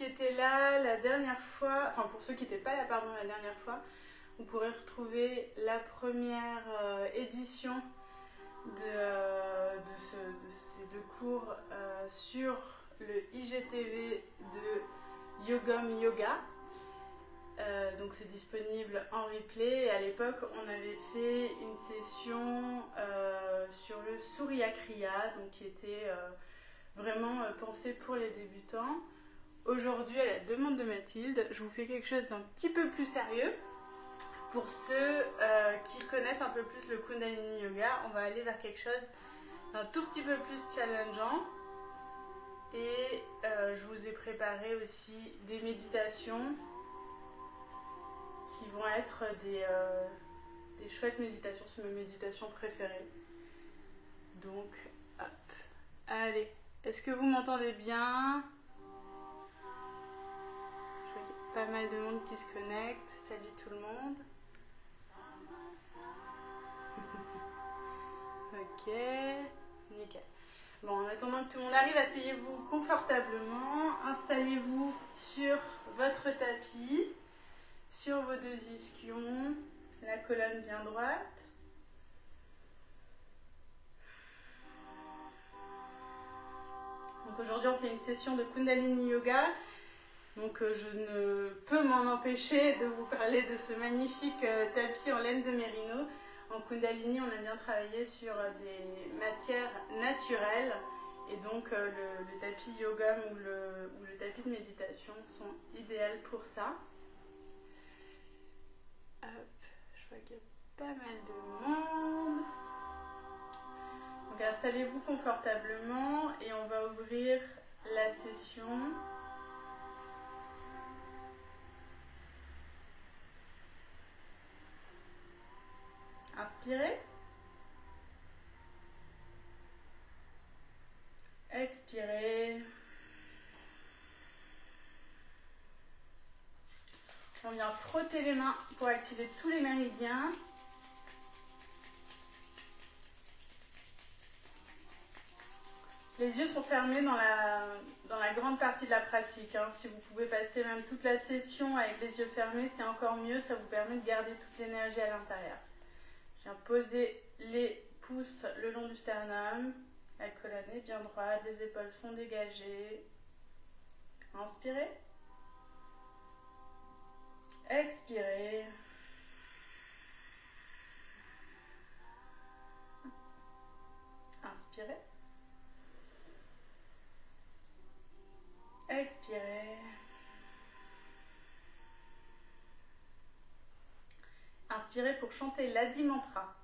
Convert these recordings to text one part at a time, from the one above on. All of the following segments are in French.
qui étaient là la dernière fois, enfin pour ceux qui n'étaient pas là, pardon, la dernière fois, vous pourrez retrouver la première édition de ces deux cours sur le IGTV de Yogom Yoga. Donc c'est disponible en replay. Et à l'époque, on avait fait une session sur le Surya Kriya, donc qui était vraiment pensée pour les débutants. Aujourd'hui, à la demande de Mathilde, je vous fais quelque chose d'un petit peu plus sérieux. Pour ceux qui connaissent un peu plus le Kundalini Yoga, on va aller vers quelque chose d'un tout petit peu plus challengeant. Et je vous ai préparé aussi des méditations qui vont être des chouettes méditations, c'est mes méditations préférées. Donc, hop. Allez, est-ce que vous m'entendez bien? Je vois qu'il y a pas mal de monde qui se connecte. Salut tout le monde. Ok, nickel. Bon, en attendant que tout le monde arrive, asseyez-vous confortablement. Installez-vous sur votre tapis, sur vos deux ischions, la colonne bien droite. Donc aujourd'hui, on fait une session de Kundalini Yoga. Donc je ne peux m'en empêcher de vous parler de ce magnifique tapis en laine de mérino. En Kundalini, on aime bien travailler sur des matières naturelles. Et donc le tapis yoga ou le tapis de méditation sont idéaux pour ça. Hop, je vois qu'il y a pas mal de monde. Donc installez-vous confortablement et on va ouvrir la session. Inspirez. Expirez. On vient frotter les mains pour activer tous les méridiens. Les yeux sont fermés dans la grande partie de la pratique. Si vous pouvez passer même toute la session avec les yeux fermés, c'est encore mieux. Ça vous permet de garder toute l'énergie à l'intérieur. Je viens poser les pouces le long du sternum. La colonne est bien droite, les épaules sont dégagées. Inspirez. Expirez. Inspirez. Expirez. Inspirez pour chanter l'Adi Mantra.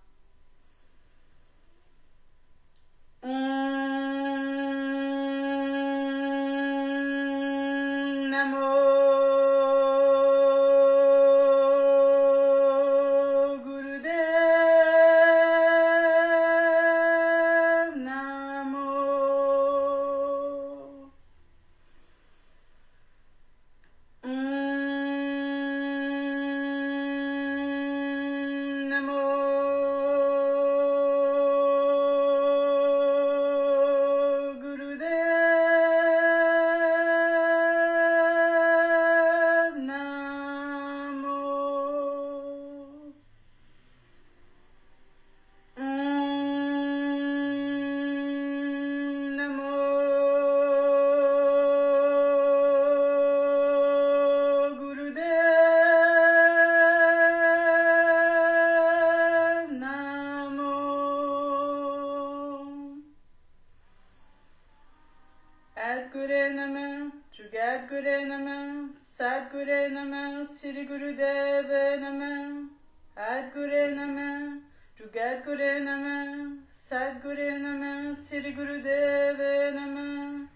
Sadguru Namah, Jugadguru Namah, Sadguru Namah, Sri Gurudeva Namah, Adguru Namah, Jugadguru Namah, Sadguru Namah, Sri Gurudeva Namah,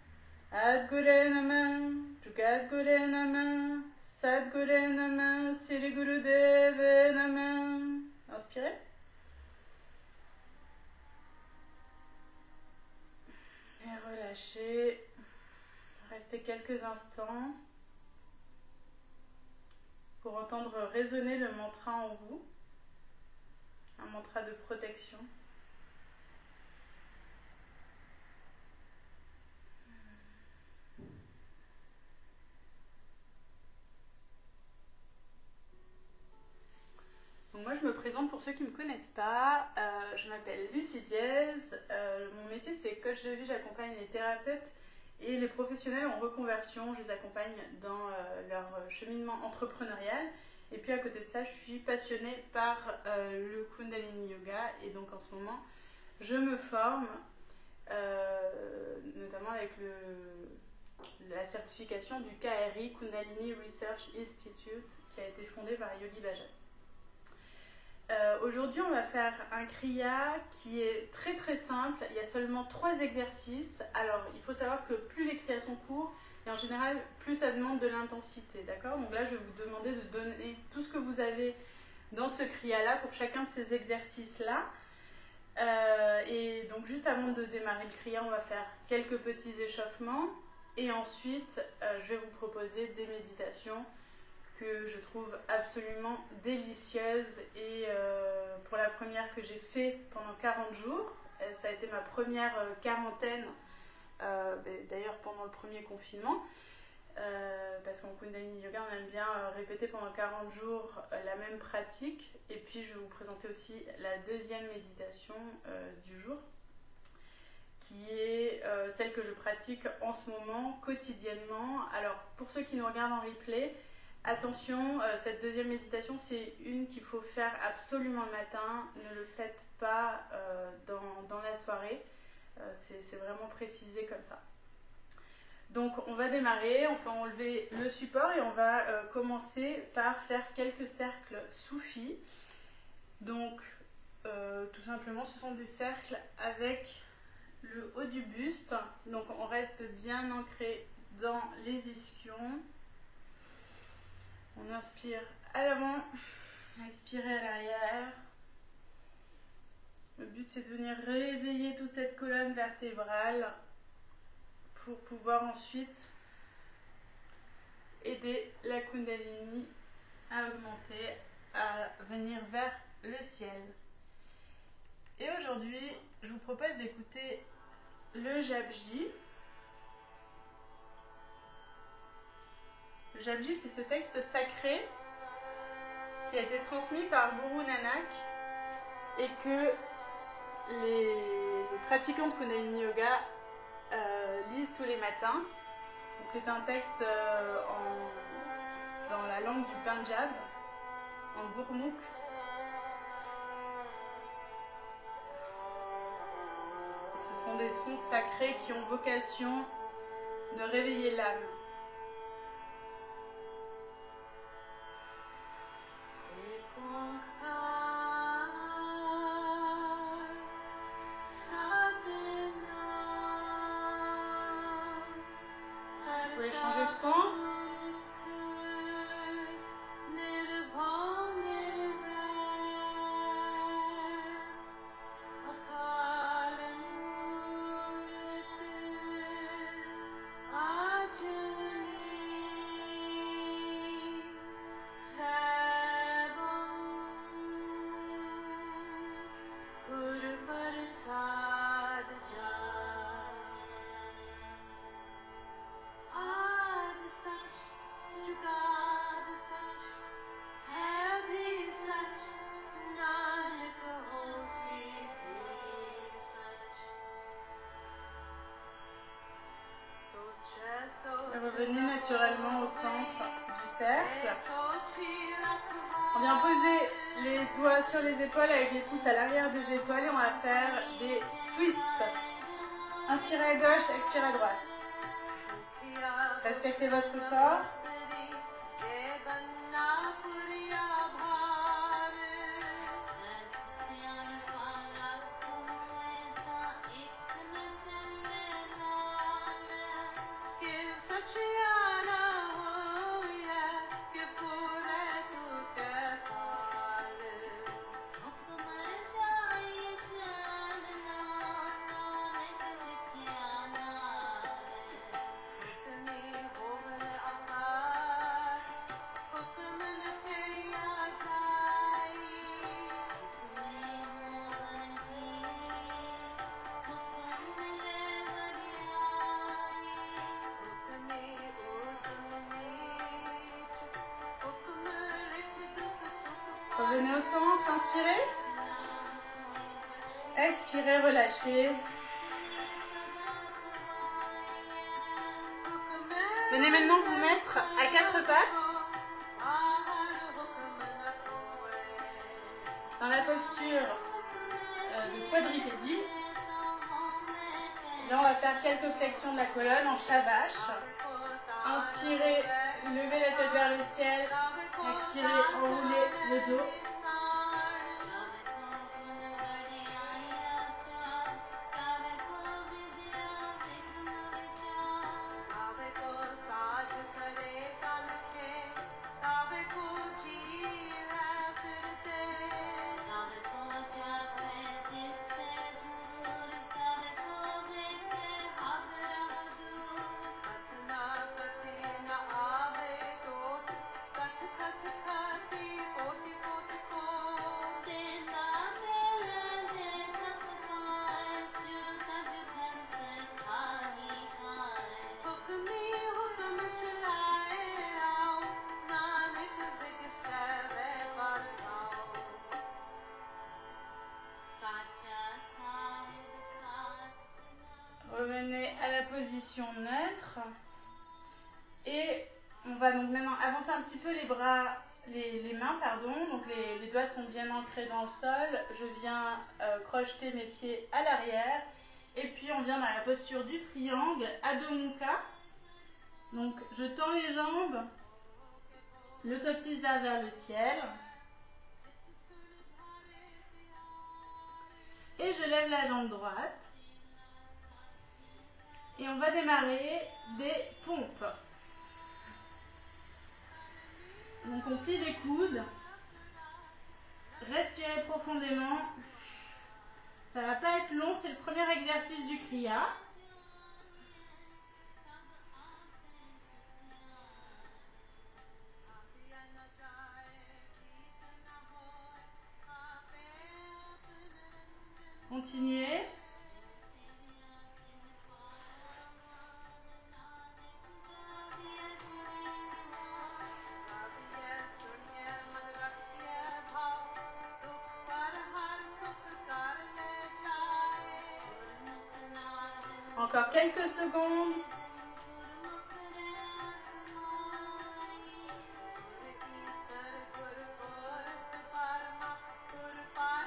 Adguru Namah, Jugadguru Namah, Sadguru Namah, Sri Gurudeva Namah. Inspirez. Et relâchez. Restez quelques instants pour entendre résonner le mantra en vous, un mantra de protection. qui ne me connaissent pas, je m'appelle Lucie Diaz. Mon métier c'est coach de vie, j'accompagne les thérapeutes et les professionnels en reconversion, je les accompagne dans leur cheminement entrepreneurial. Et puis à côté de ça, je suis passionnée par le Kundalini Yoga et donc en ce moment, je me forme notamment avec la certification du KRI, Kundalini Research Institute, qui a été fondé par Yogi Bhajan. Aujourd'hui, on va faire un Kriya qui est très très simple. Il y a seulement 3 exercices. Alors, il faut savoir que plus les Kriyas sont courts, et en général, plus ça demande de l'intensité, d'accord? Donc là, je vais vous demander de donner tout ce que vous avez dans ce Kriya-là pour chacun de ces exercices-là. Et donc, juste avant de démarrer le Kriya, on va faire quelques petits échauffements. Et ensuite, je vais vous proposer des méditations que je trouve absolument délicieuses. Et pour la première que j'ai fait pendant 40 jours, ça a été ma première quarantaine, d'ailleurs pendant le premier confinement, parce qu'en Kundalini Yoga, on aime bien répéter pendant 40 jours la même pratique. Et puis, je vais vous présenter aussi la deuxième méditation du jour, qui est celle que je pratique en ce moment, quotidiennement. Alors, pour ceux qui nous regardent en replay, attention, cette deuxième méditation, c'est une qu'il faut faire absolument le matin. Ne le faites pas dans la soirée. C'est vraiment précisé comme ça. Donc, on va démarrer. On peut enlever le support et on va commencer par faire quelques cercles soufis. Donc, tout simplement, ce sont des cercles avec le haut du buste. Donc, on reste bien ancré dans les ischions. On inspire à l'avant, expirez à l'arrière. Le but, c'est de venir réveiller toute cette colonne vertébrale pour pouvoir ensuite aider la Kundalini à augmenter, à venir vers le ciel. Et aujourd'hui, je vous propose d'écouter le Japji. Le Japji, c'est ce texte sacré qui a été transmis par Guru Nanak et que les pratiquants de Kundalini Yoga lisent tous les matins. C'est un texte dans la langue du Punjab, en Gurmukh. Ce sont des sons sacrés qui ont vocation de réveiller l'âme. Vous pouvez changer de sens. Revenez naturellement au centre du cercle. On vient poser les doigts sur les épaules avec les pouces à l'arrière des épaules et on va faire des twists. Inspirez à gauche, expirez à droite. Respectez votre corps. Revenez au centre, inspirez. Expirez, relâchez. Venez maintenant vous mettre à quatre pattes. Dans la posture de quadripédie. Là, on va faire quelques flexions de la colonne en shavash. Inspirez, levez la tête vers le ciel. Expirez, enroulez le dos. Revenez à la position neutre et on va donc maintenant avancer un petit peu les bras, les mains, pardon. Donc les doigts sont bien ancrés dans le sol. Je viens crocheter mes pieds à l'arrière et puis on vient dans la posture du triangle, Adho Mukha. Donc je tends les jambes, le coccyx va vers le ciel et je lève la jambe droite. Et on va démarrer des pompes. Donc on plie les coudes. Respirez profondément. Ça ne va pas être long, c'est le premier exercice du Kriya. Continuez. Encore quelques secondes.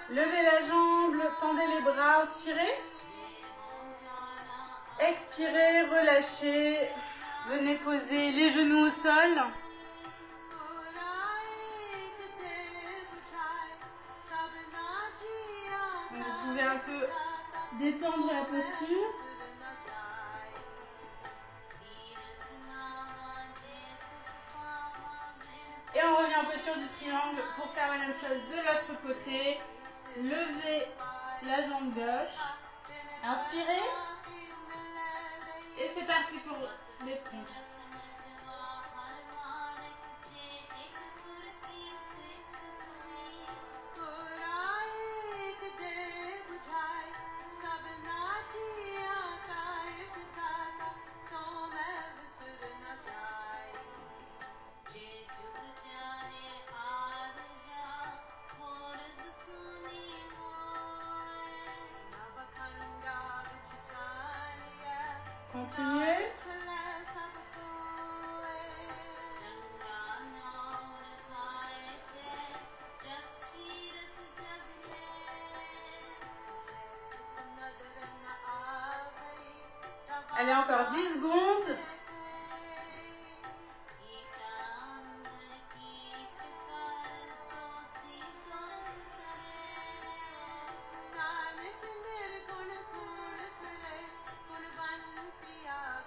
Levez la jambe, tendez les bras, inspirez. Expirez, relâchez. Venez poser les genoux au sol. Vous pouvez un peu détendre la posture. Et on revient en posture du triangle pour faire la même chose de l'autre côté. Levez la jambe gauche. Inspirez. Et c'est parti pour les pompes. Continuez. Allez, encore 10 secondes.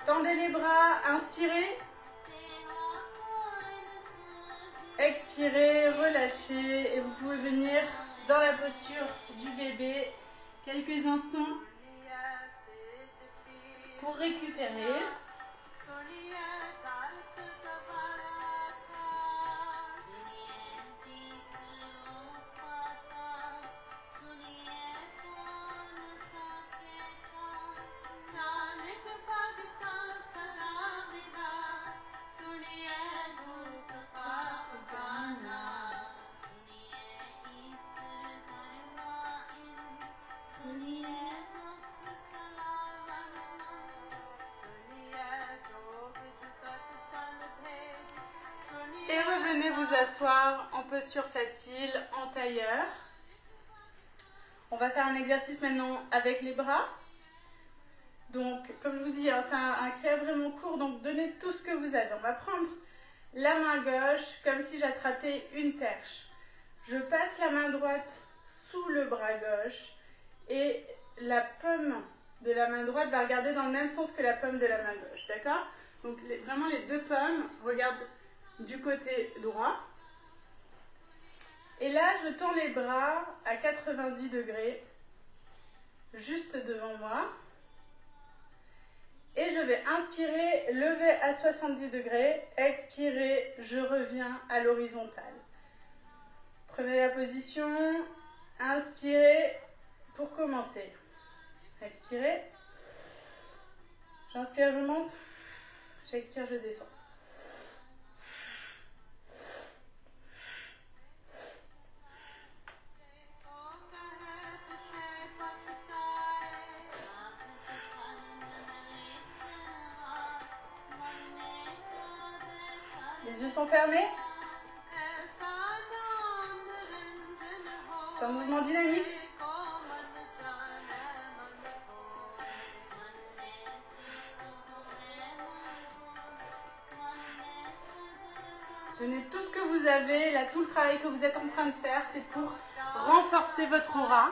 Tendez les bras, inspirez. Expirez, relâchez et vous pouvez venir dans la posture du bébé quelques instants pour récupérer. vous asseoir en posture facile, en tailleur. On va faire un exercice maintenant avec les bras. Donc, comme je vous dis, hein, c'est un créa vraiment court, donc donnez tout ce que vous avez. On va prendre la main gauche comme si j'attrapais une perche. Je passe la main droite sous le bras gauche et la paume de la main droite va regarder dans le même sens que la paume de la main gauche, d'accord? Donc vraiment les deux paumes regardent du côté droit. Et là, je tends les bras à 90 degrés, juste devant moi. Et je vais inspirer, lever à 70 degrés, expirer, je reviens à l'horizontale. Prenez la position, inspirez pour commencer. Expirez. J'inspire, je monte. J'expire, je descends. Les yeux sont fermés. C'est un mouvement dynamique. Donnez tout ce que vous avez. Là, tout le travail que vous êtes en train de faire, c'est pour renforcer votre aura.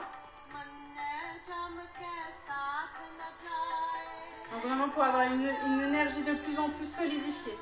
Donc vraiment pour avoir une énergie de plus en plus solidifiée.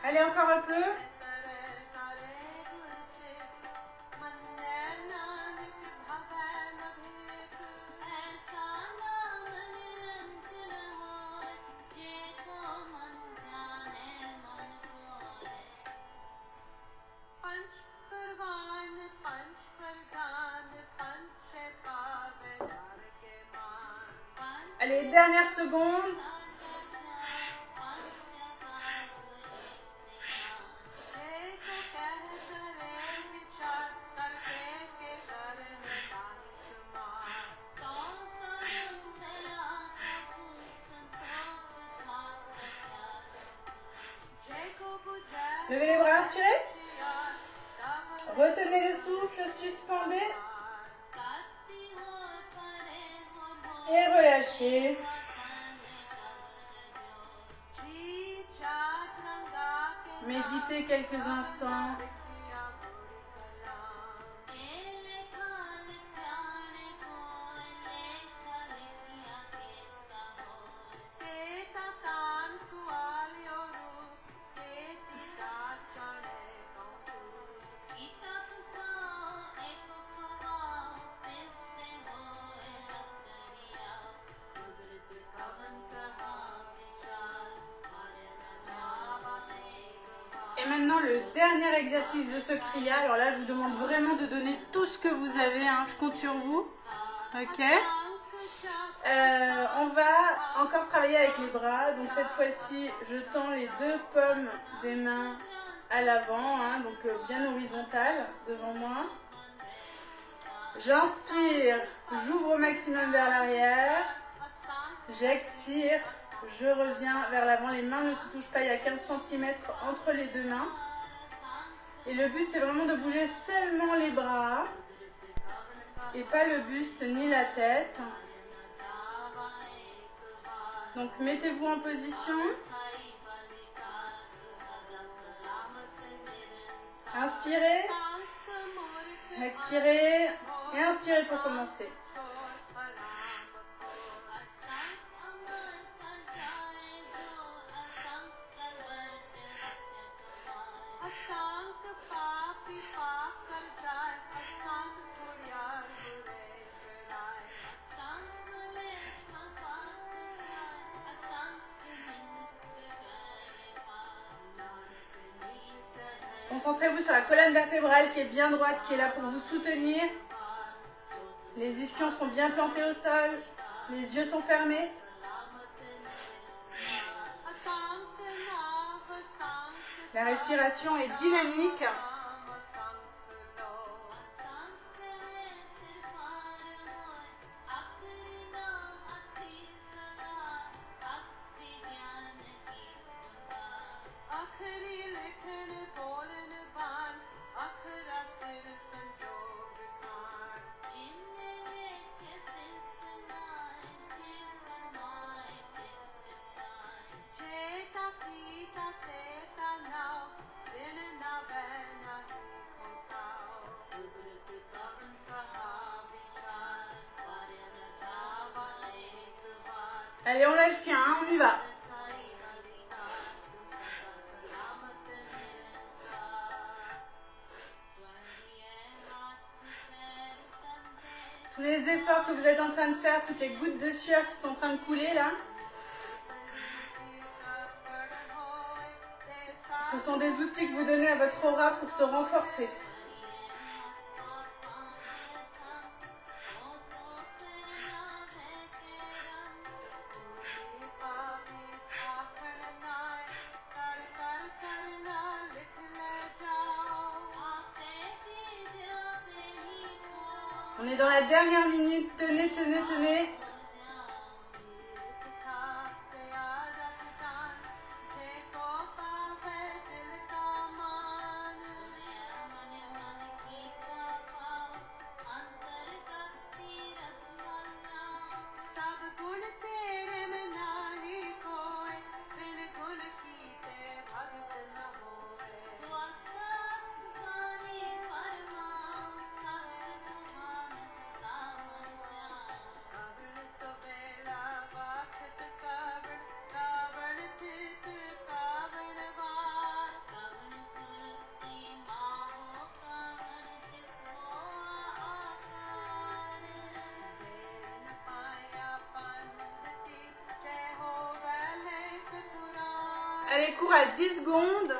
Allez, encore un peu. Allez, dernière seconde. Levez les bras, inspirez. Retenez le souffle, suspendez. Et relâchez. Méditez quelques instants. Et maintenant le dernier exercice de ce kriya. Alors là je vous demande vraiment de donner tout ce que vous avez, hein. Je compte sur vous. Ok. On va encore travailler avec les bras. Donc cette fois-ci je tends les deux paumes des mains à l'avant, hein, donc bien horizontale devant moi. J'inspire, j'ouvre au maximum vers l'arrière. J'expire, je reviens vers l'avant. Les mains ne se touchent pas, il y a 15 cm entre les deux mains. Et le but, c'est vraiment de bouger seulement les bras et pas le buste ni la tête. Donc, mettez-vous en position. Inspirez, expirez et inspirez pour commencer. Concentrez-vous sur la colonne vertébrale qui est bien droite, qui est là pour vous soutenir. Les ischions sont bien plantés au sol. Les yeux sont fermés. La respiration est dynamique. Allez, on lâche qu'un, hein, on y va. Tous les efforts que vous êtes en train de faire, toutes les gouttes de sueur qui sont en train de couler là, ce sont des outils que vous donnez à votre aura pour se renforcer. On est dans la dernière minute, tenez, tenez, tenez. Allez, courage, 10 secondes.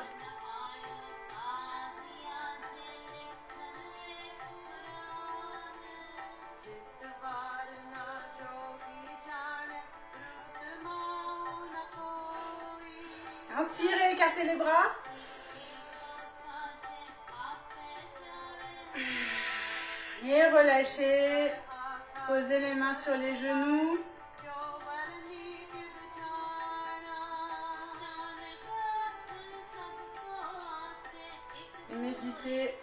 Inspirez, écartez les bras. Et relâchez. Posez les mains sur les genoux. Et méditez.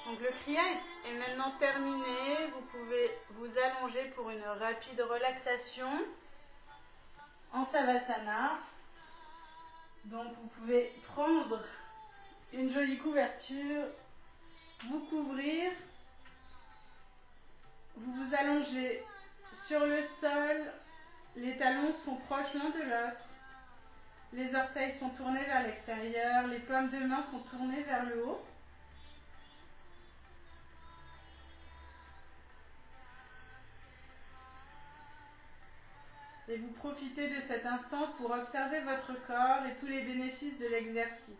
Donc le kriya est maintenant terminé, vous pouvez vous allonger pour une rapide relaxation en savasana. Donc vous pouvez prendre une jolie couverture, vous couvrir, vous vous allongez sur le sol, les talons sont proches l'un de l'autre, les orteils sont tournés vers l'extérieur, les paumes de main sont tournées vers le haut. Et vous profitez de cet instant pour observer votre corps et tous les bénéfices de l'exercice.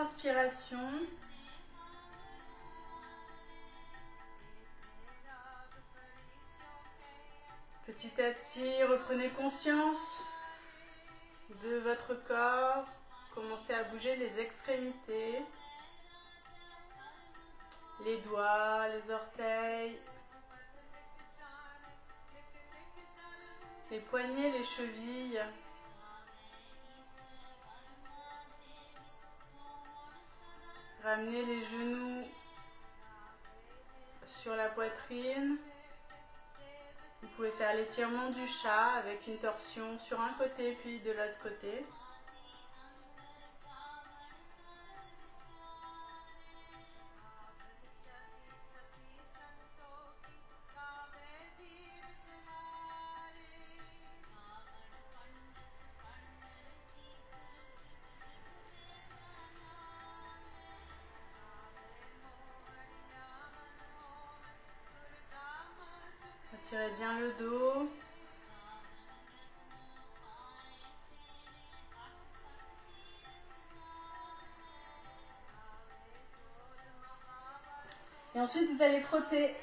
inspiration, petit à petit, reprenez conscience de votre corps. Commencez à bouger les extrémités, les doigts, les orteils, les poignets, les chevilles. Ramenez les genoux sur la poitrine. Vous pouvez faire l'étirement du chat avec une torsion sur un côté puis de l'autre côté. Tirez bien le dos. Et ensuite, vous allez frotter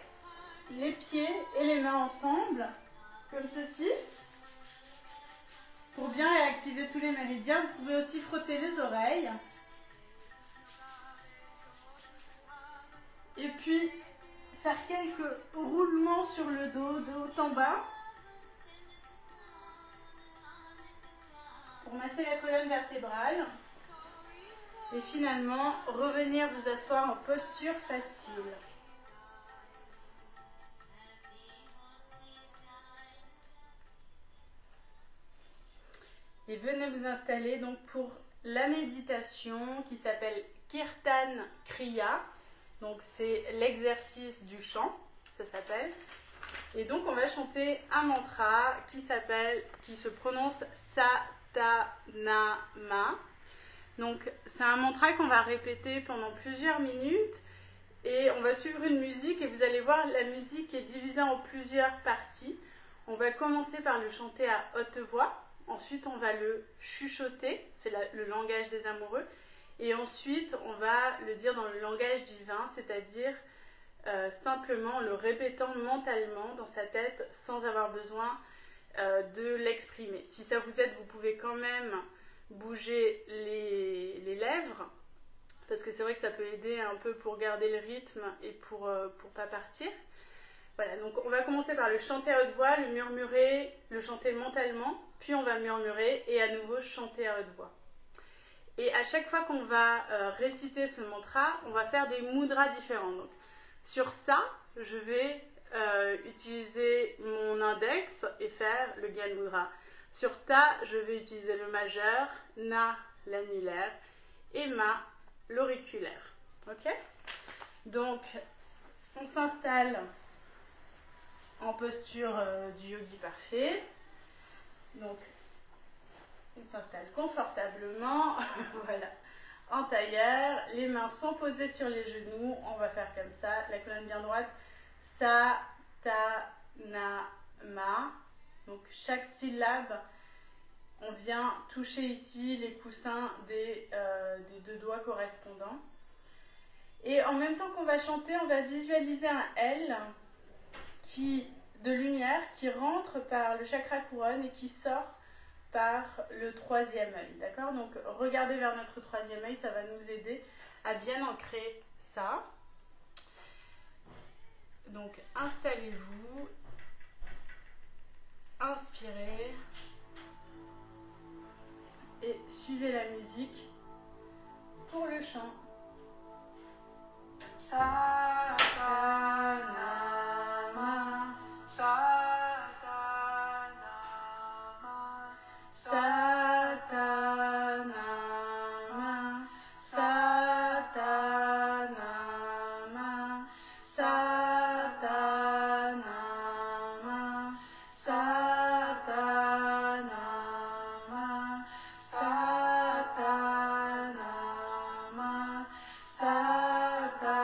les pieds et les mains ensemble, comme ceci. Pour bien réactiver tous les méridiens, vous pouvez aussi frotter les oreilles. Et puis, faire quelques roulements sur le dos, de haut en bas, pour masser la colonne vertébrale. Et finalement, revenir vous asseoir en posture facile. Et venez vous installer donc pour la méditation qui s'appelle Kirtan Kriya. Donc c'est l'exercice du chant, ça s'appelle. Et donc on va chanter un mantra qui se prononce Satanama. Donc c'est un mantra qu'on va répéter pendant plusieurs minutes et on va suivre une musique et vous allez voir la musique est divisée en plusieurs parties. On va commencer par le chanter à haute voix, ensuite on va le chuchoter, c'est le langage des amoureux. Et ensuite, on va le dire dans le langage divin, c'est-à-dire simplement le répétant mentalement dans sa tête sans avoir besoin de l'exprimer. Si ça vous aide, vous pouvez quand même bouger les lèvres, parce que c'est vrai que ça peut aider un peu pour garder le rythme et pour pas partir. Voilà, donc on va commencer par le chanter à haute voix, le murmurer, le chanter mentalement, puis on va murmurer et à nouveau chanter à haute voix. Et à chaque fois qu'on va réciter ce mantra, on va faire des mudras différents. Donc, sur ça, je vais utiliser mon index et faire le Gyan Mudra. Sur ta, je vais utiliser le majeur, na, l'annulaire, et ma, l'auriculaire. Ok? Donc, on s'installe en posture du yogi parfait. Donc, on s'installe confortablement, voilà, en tailleur, les mains sont posées sur les genoux, on va faire comme ça, la colonne bien droite, sa, ta, na, ma, donc chaque syllabe, on vient toucher ici les coussins des deux doigts correspondants. Et en même temps qu'on va chanter, on va visualiser un L de lumière qui rentre par le chakra couronne et qui sort par le troisième œil, d'accord? Donc regardez vers notre troisième œil, ça va nous aider à bien ancrer ça. Donc installez-vous, inspirez et suivez la musique pour le chant. Satanama, Satanama, Satanama, Satanama, Satanama, Satanama, Satanama, Satanama,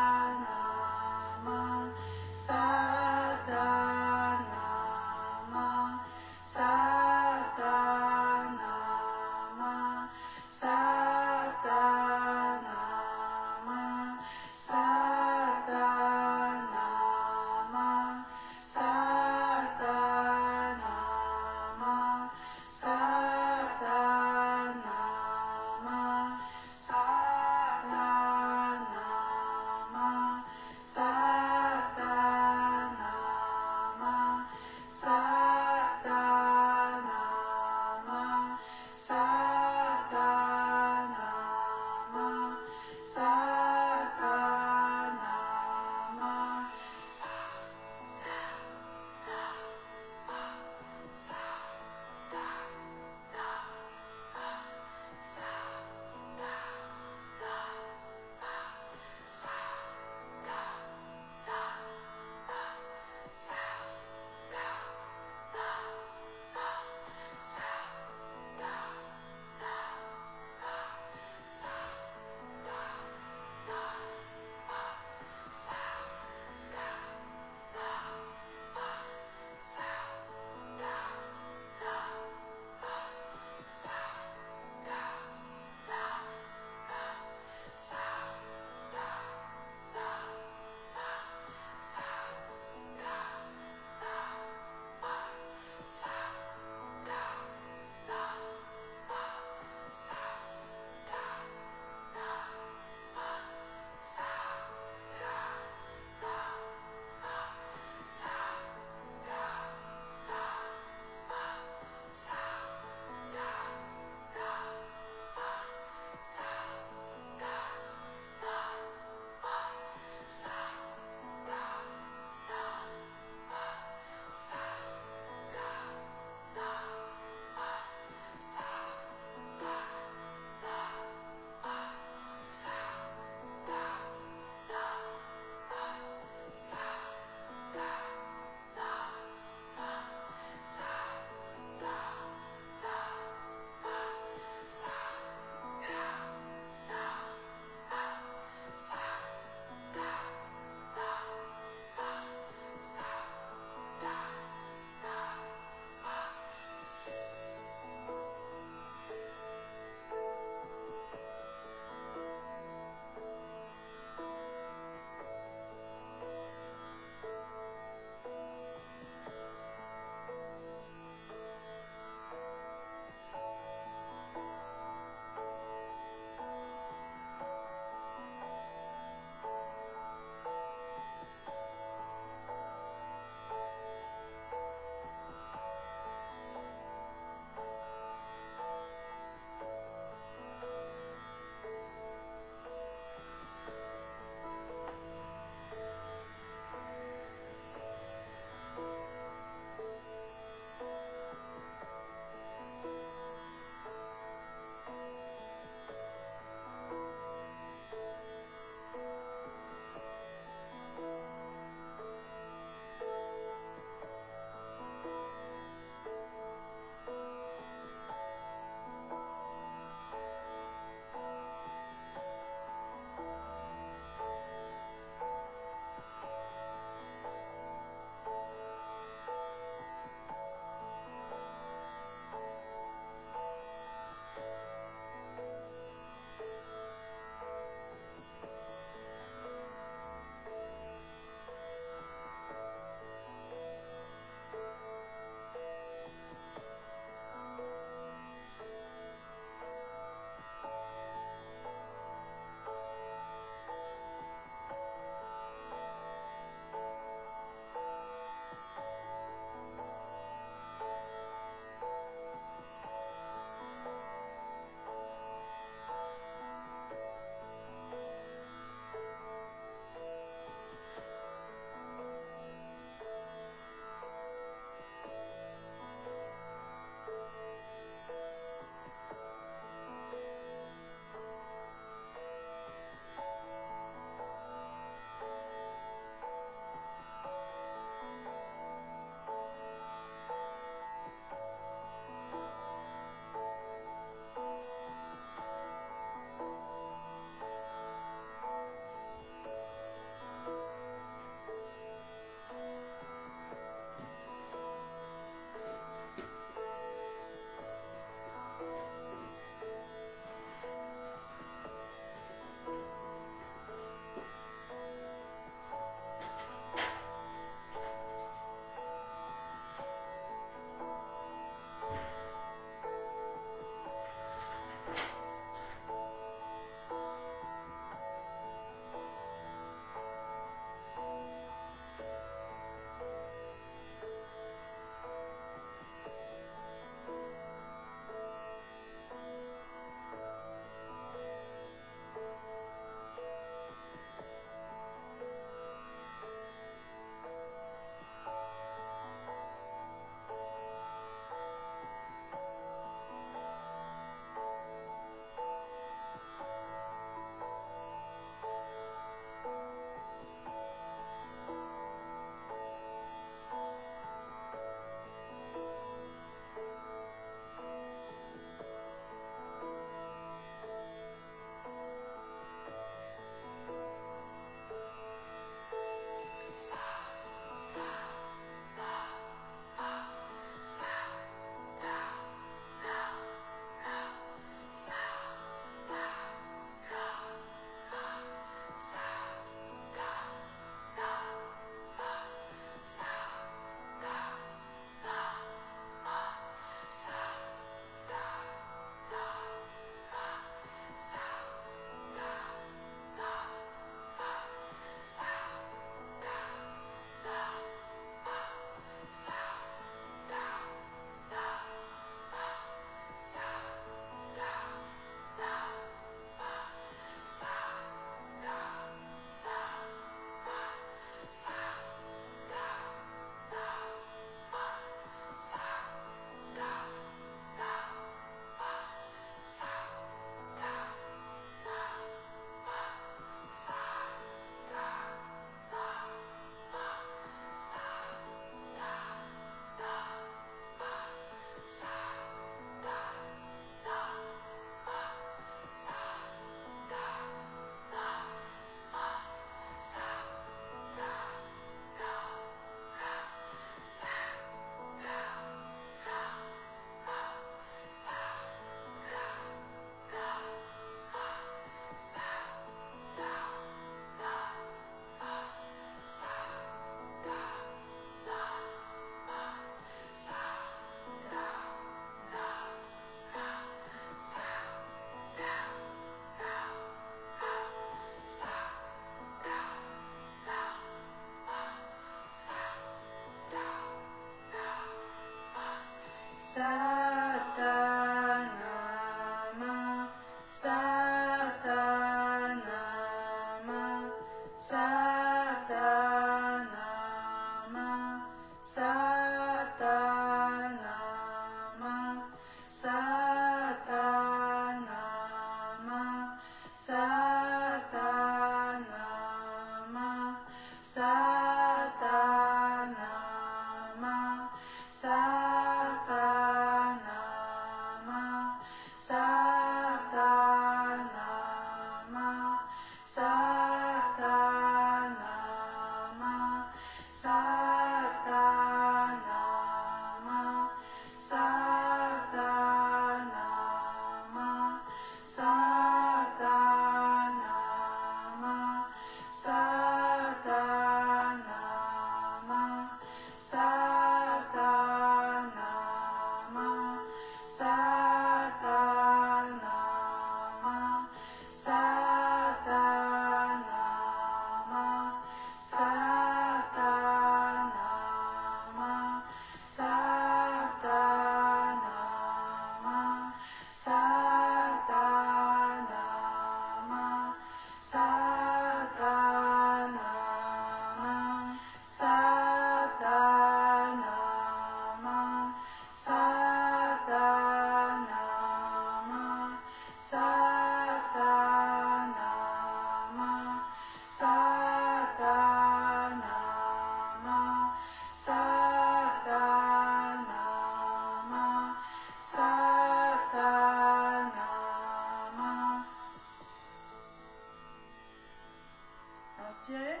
Inspirez.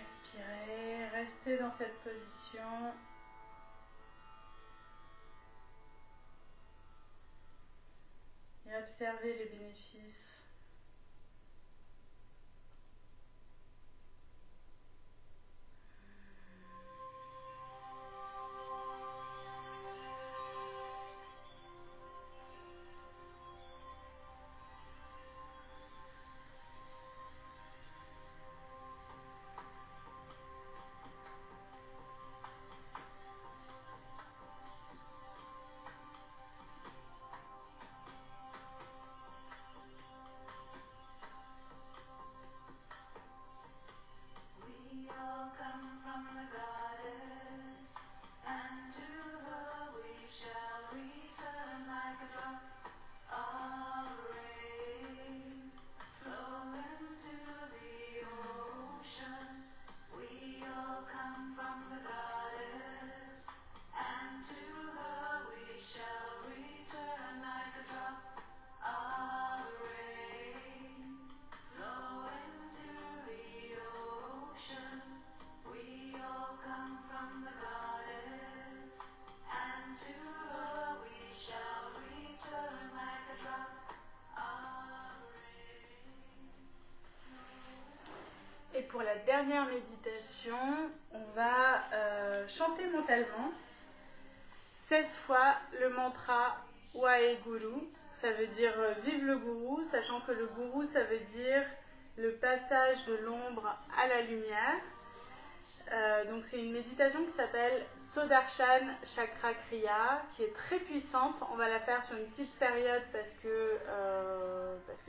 Expirez. Restez dans cette position. Et observez les bénéfices. Et pour la dernière méditation, on va chanter mentalement 16 fois le mantra Waheguru. Ça veut dire vive le gourou, sachant que le gourou, ça veut dire le passage de l'ombre à la lumière. Donc c'est une méditation qui s'appelle Sodarshan Chakra Kriya, qui est très puissante. On va la faire sur une petite période parce que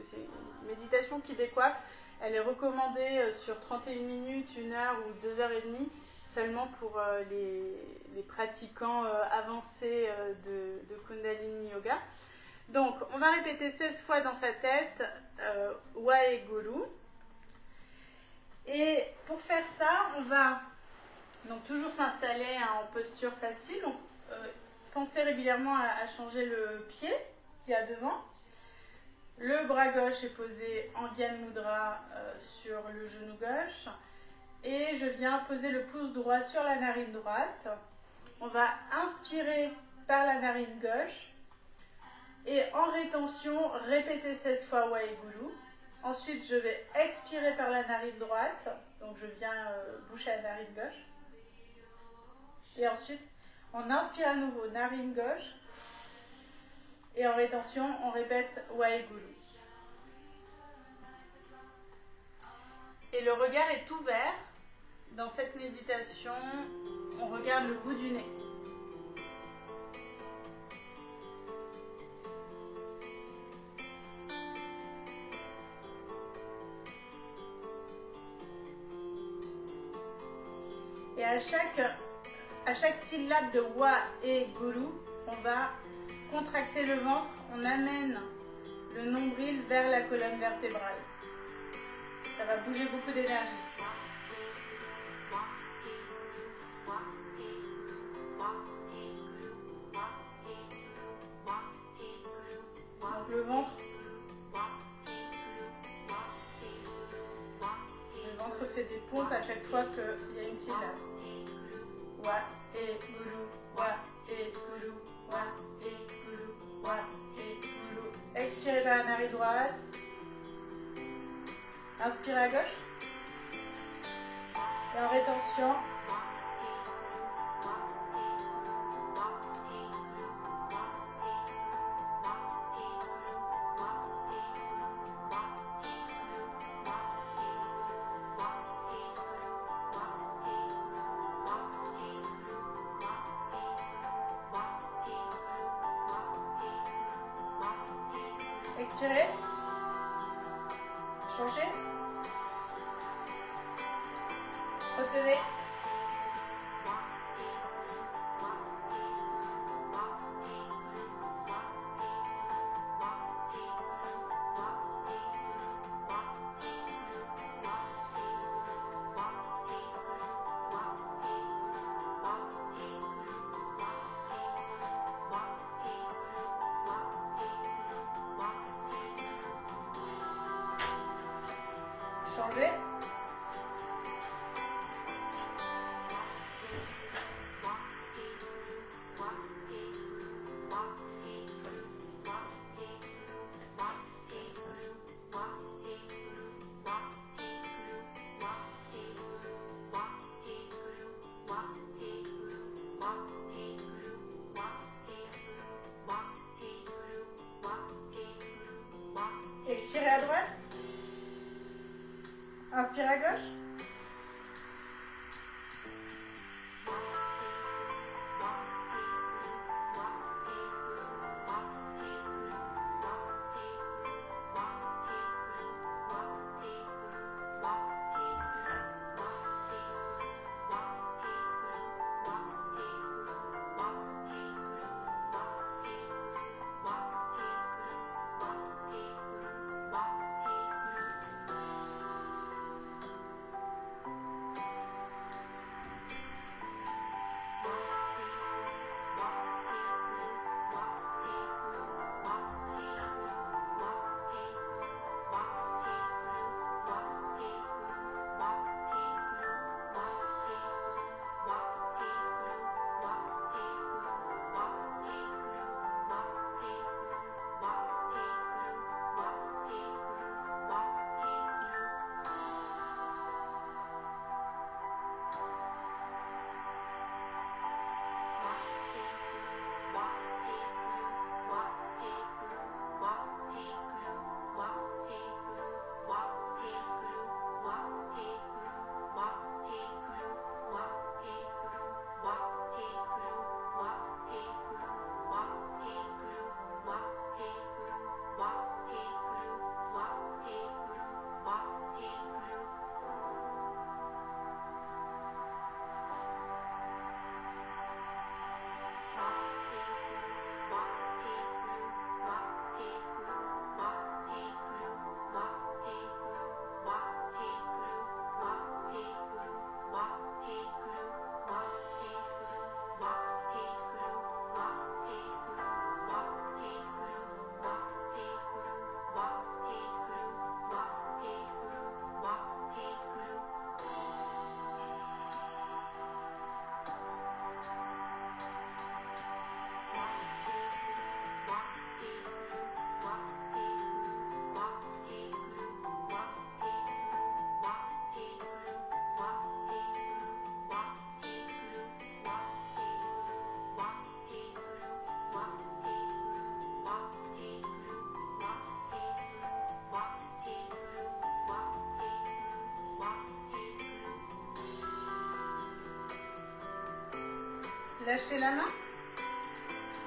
c'est une méditation qui décoiffe. Elle est recommandée sur 31 minutes, 1 heure ou 2 heures et demie, seulement pour les pratiquants avancés de Kundalini Yoga. Donc on va répéter 16 fois dans sa tête Waheguru. Et pour faire ça, on va donc toujours s'installer en posture facile. Donc pensez régulièrement à changer le pied qu'il y a devant. Le bras gauche est posé en Gyan Mudra sur le genou gauche. Et je viens poser le pouce droit sur la narine droite. On va inspirer par la narine gauche. Et en rétention, répéter 16 fois Waheguru. Ensuite, je vais expirer par la narine droite. Donc, je viens boucher la narine gauche. Et ensuite, on inspire à nouveau, narine gauche. Et en rétention, on répète Waheguru. Et le regard est ouvert. Dans cette méditation, on regarde le bout du nez. Et à chaque syllabe de Wa et Guru, on va contracter le ventre, on amène le nombril vers la colonne vertébrale. Ça va bouger beaucoup d'énergie. Donc le ventre fait des pompes à chaque fois qu'il y a une syllabe. Wa et guru, wa et guru, wa et guru, wa et guru. Expirez par la narine droite. Inspirez à gauche. Et en rétention. Expirez. Changez. Retenez. changer. Expirez à droite. Inspirez à gauche. Lâchez la main.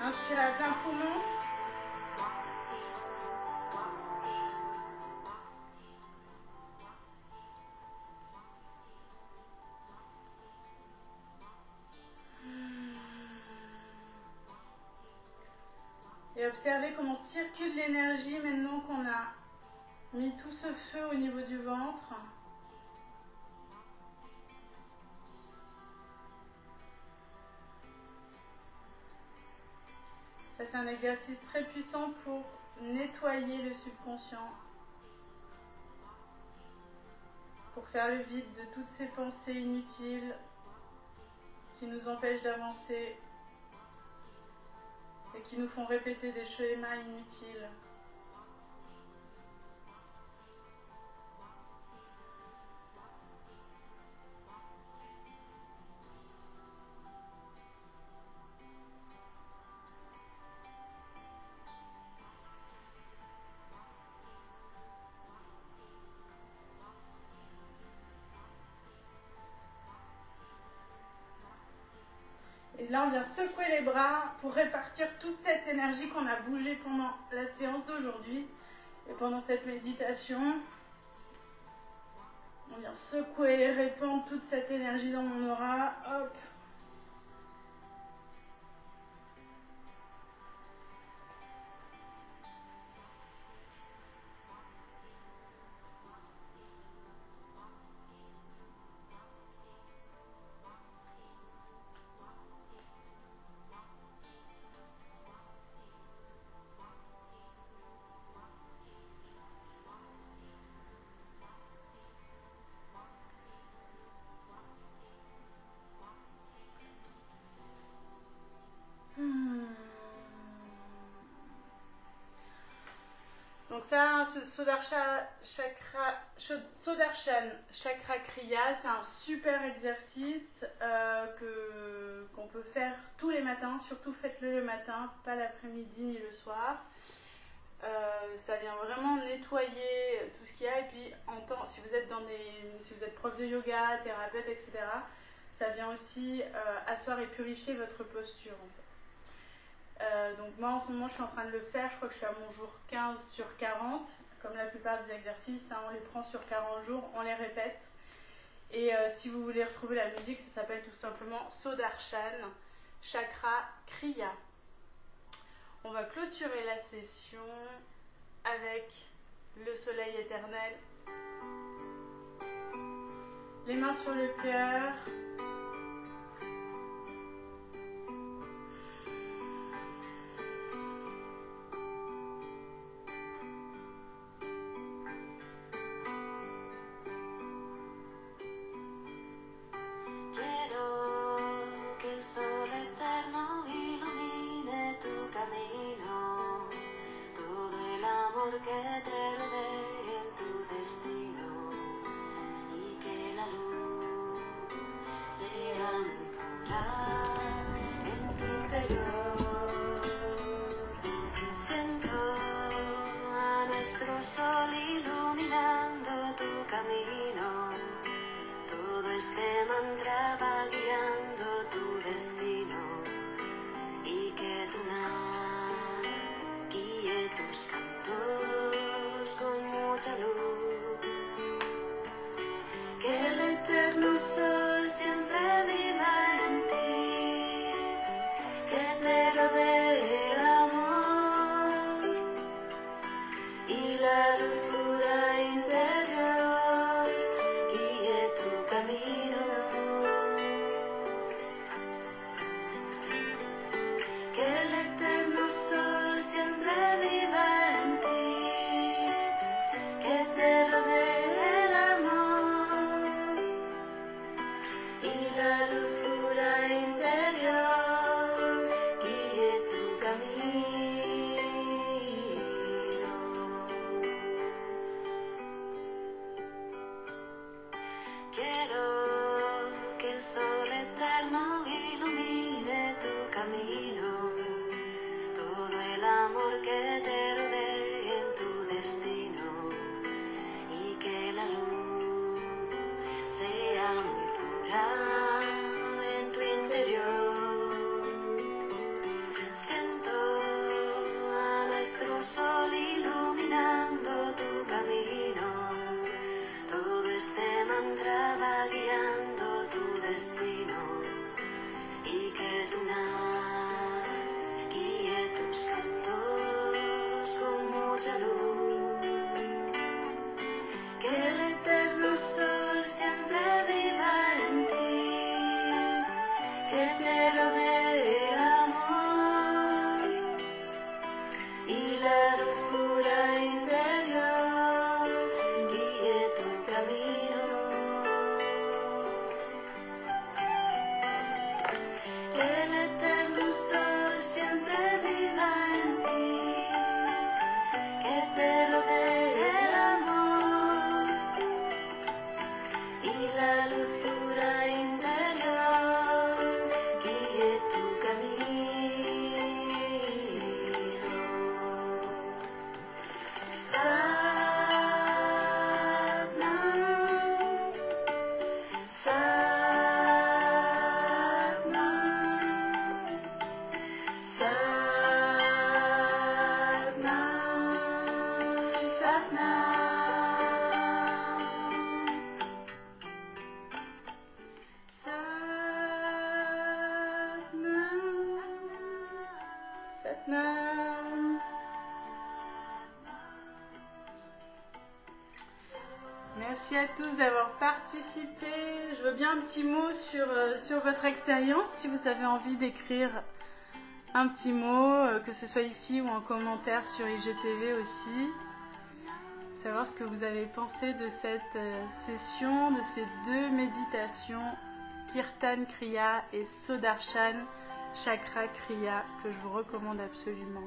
Inspirez à plein poumon. Et observez comment circule l'énergie maintenant qu'on a mis tout ce feu au niveau du ventre. Ça, c'est un exercice très puissant pour nettoyer le subconscient, pour faire le vide de toutes ces pensées inutiles qui nous empêchent d'avancer et qui nous font répéter des schémas inutiles. Et là, on vient secouer les bras pour répartir toute cette énergie qu'on a bougée pendant la séance d'aujourd'hui et pendant cette méditation. On vient secouer et répandre toute cette énergie dans mon aura. Hop. Donc ça, ce Sudarshan Chakra Kriya, c'est un super exercice qu'on peut faire tous les matins. Surtout faites-le le matin, pas l'après-midi ni le soir. Ça vient vraiment nettoyer tout ce qu'il y a. Et puis, si vous êtes prof de yoga, thérapeute, etc., ça vient aussi asseoir et purifier votre posture en fait. Donc moi en ce moment je suis en train de le faire, je crois que je suis à mon jour 15 sur 40, comme la plupart des exercices, hein, on les prend sur 40 jours, on les répète. Et si vous voulez retrouver la musique, ça s'appelle tout simplement Sudarshan Chakra Kriya. On va clôturer la session avec le soleil éternel. Les mains sur le cœur. Merci à tous d'avoir participé. Je veux bien un petit mot sur votre expérience, si vous avez envie d'écrire un petit mot, que ce soit ici ou en commentaire sur IGTV aussi. Savoir ce que vous avez pensé de cette session, de ces deux méditations, Kirtan Kriya et Sudarshan Chakra Kriya, que je vous recommande absolument.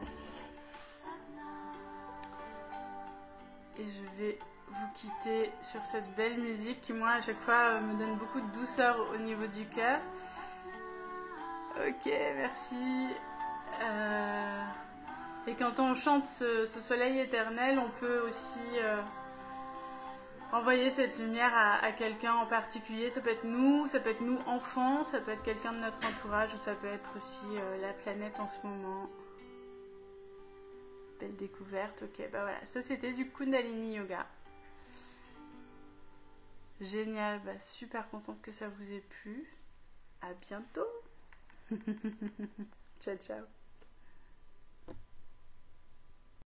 Et je vais vous quitter sur cette belle musique qui, moi, à chaque fois, me donne beaucoup de douceur au niveau du cœur. Ok, merci. Et quand on chante ce soleil éternel, on peut aussi envoyer cette lumière à quelqu'un en particulier. Ça peut être nous enfants, ça peut être quelqu'un de notre entourage, ou ça peut être aussi la planète en ce moment. Belle découverte. Ok, bah voilà, ça c'était du Kundalini Yoga. Génial, bah super contente que ça vous ait plu. À bientôt. Ciao ciao.